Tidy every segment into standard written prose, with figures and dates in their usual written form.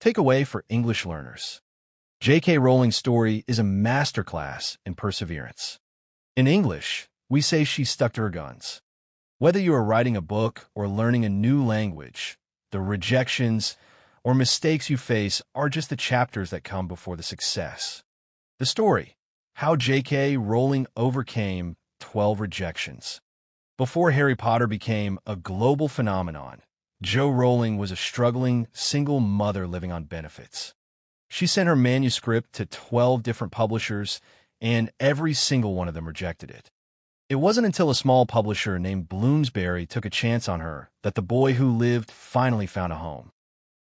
Takeaway for English learners. J.K. Rowling's story is a masterclass in perseverance. In English, we say she stuck to her guns. Whether you are writing a book or learning a new language, the rejections or mistakes you face are just the chapters that come before the success. The story: how J.K. Rowling overcame 12 rejections. Before Harry Potter became a global phenomenon, Jo Rowling was a struggling single mother living on benefits. She sent her manuscript to 12 different publishers, and every single one of them rejected it. It wasn't until a small publisher named Bloomsbury took a chance on her that the boy who lived finally found a home.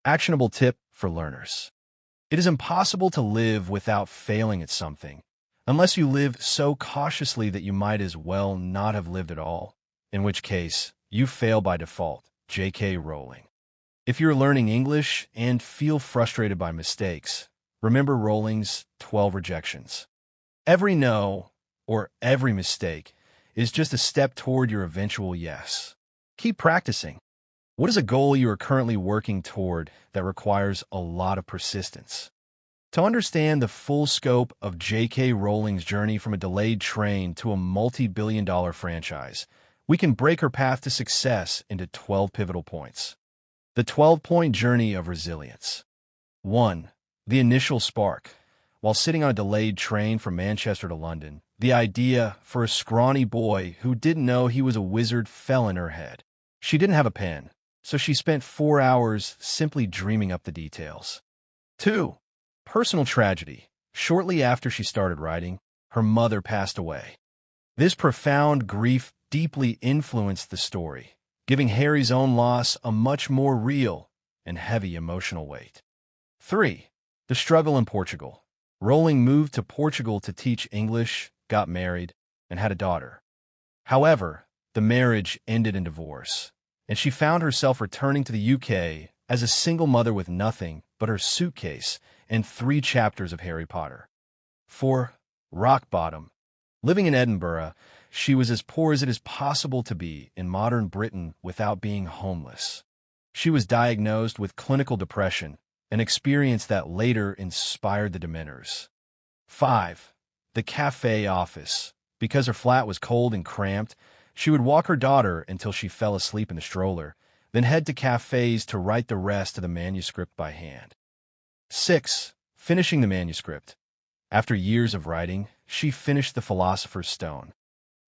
Actionable tip for learners. It is impossible to live without failing at something, unless you live so cautiously that you might as well not have lived at all, in which case you fail by default. J.K. Rowling. If you're learning English and feel frustrated by mistakes, remember Rowling's 12 rejections. Every no or every mistake is just a step toward your eventual yes. Keep practicing. What is a goal you are currently working toward that requires a lot of persistence? To understand the full scope of J.K. Rowling's journey from a delayed train to a multi-billion-dollar franchise, we can break her path to success into 12 pivotal points. The 12-point journey of resilience. 1. The initial spark. While sitting on a delayed train from Manchester to London, the idea for a scrawny boy who didn't know he was a wizard fell in her head. She didn't have a pen, so she spent 4 hours simply dreaming up the details. 2. Personal tragedy. Shortly after she started writing, her mother passed away. This profound grief deeply influenced the story, giving Harry's own loss a much more real and heavy emotional weight. 3. The struggle in Portugal. Rowling moved to Portugal to teach English, got married, and had a daughter. However, the marriage ended in divorce, and she found herself returning to the UK as a single mother with nothing but her suitcase and 3 chapters of Harry Potter. 4. Rock bottom. Living in Edinburgh, she was as poor as it is possible to be in modern Britain without being homeless. She was diagnosed with clinical depression, an experience that later inspired the Dementors. 5. The cafe office. Because her flat was cold and cramped, she would walk her daughter until she fell asleep in the stroller, then head to cafes to write the rest of the manuscript by hand. 6. Finishing the manuscript. After years of writing, she finished The Philosopher's Stone.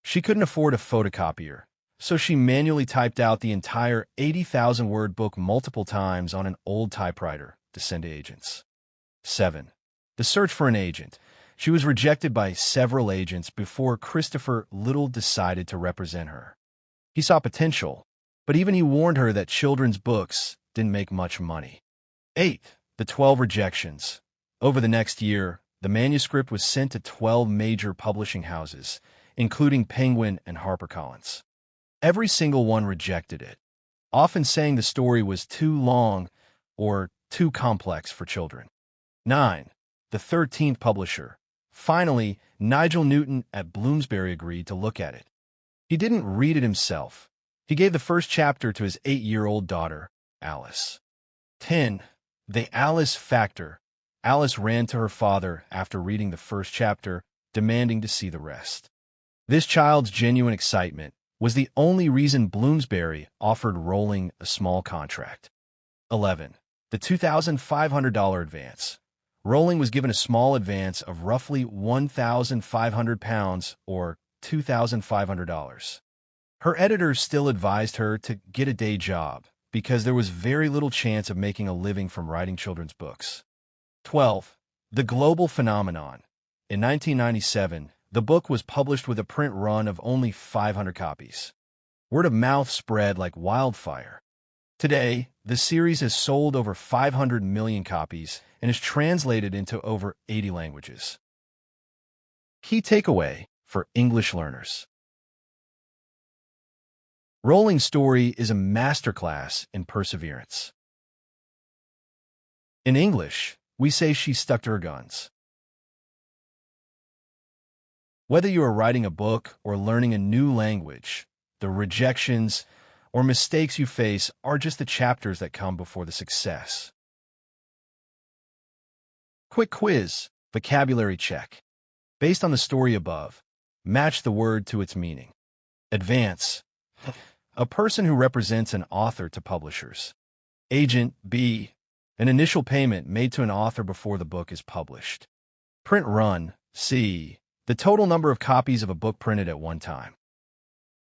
She couldn't afford a photocopier, so she manually typed out the entire 80,000-word book multiple times on an old typewriter to send to agents. 7. The search for an agent. She was rejected by several agents before Christopher Little decided to represent her. He saw potential, but even he warned her that children's books didn't make much money. 8. The 12 rejections. Over the next year, the manuscript was sent to 12 major publishing houses, including Penguin and HarperCollins. Every single one rejected it, often saying the story was too long or too complex for children. 9. The 13th publisher. Finally, Nigel Newton at Bloomsbury agreed to look at it. He didn't read it himself. He gave the first chapter to his 8-year-old daughter, Alice. 10. The Alice factor. Alice ran to her father after reading the first chapter, demanding to see the rest. This child's genuine excitement was the only reason Bloomsbury offered Rowling a small contract. 11. The $2,500 advance. Rowling was given a small advance of roughly £1,500 or $2,500. Her editors still advised her to get a day job because there was very little chance of making a living from writing children's books. 12. The global phenomenon. In 1997, the book was published with a print run of only 500 copies. Word of mouth spread like wildfire. Today, the series has sold over 500 million copies and is translated into over 80 languages. Key takeaway for English learners. Rowling's story is a masterclass in perseverance. In English, we say she stuck to her guns. Whether you are writing a book or learning a new language, the rejections or mistakes you face are just the chapters that come before the success. Quick quiz, vocabulary check. Based on the story above, match the word to its meaning. Advance. A person who represents an author to publishers. Agent, B. An initial payment made to an author before the book is published. Print run, C. The total number of copies of a book printed at one time.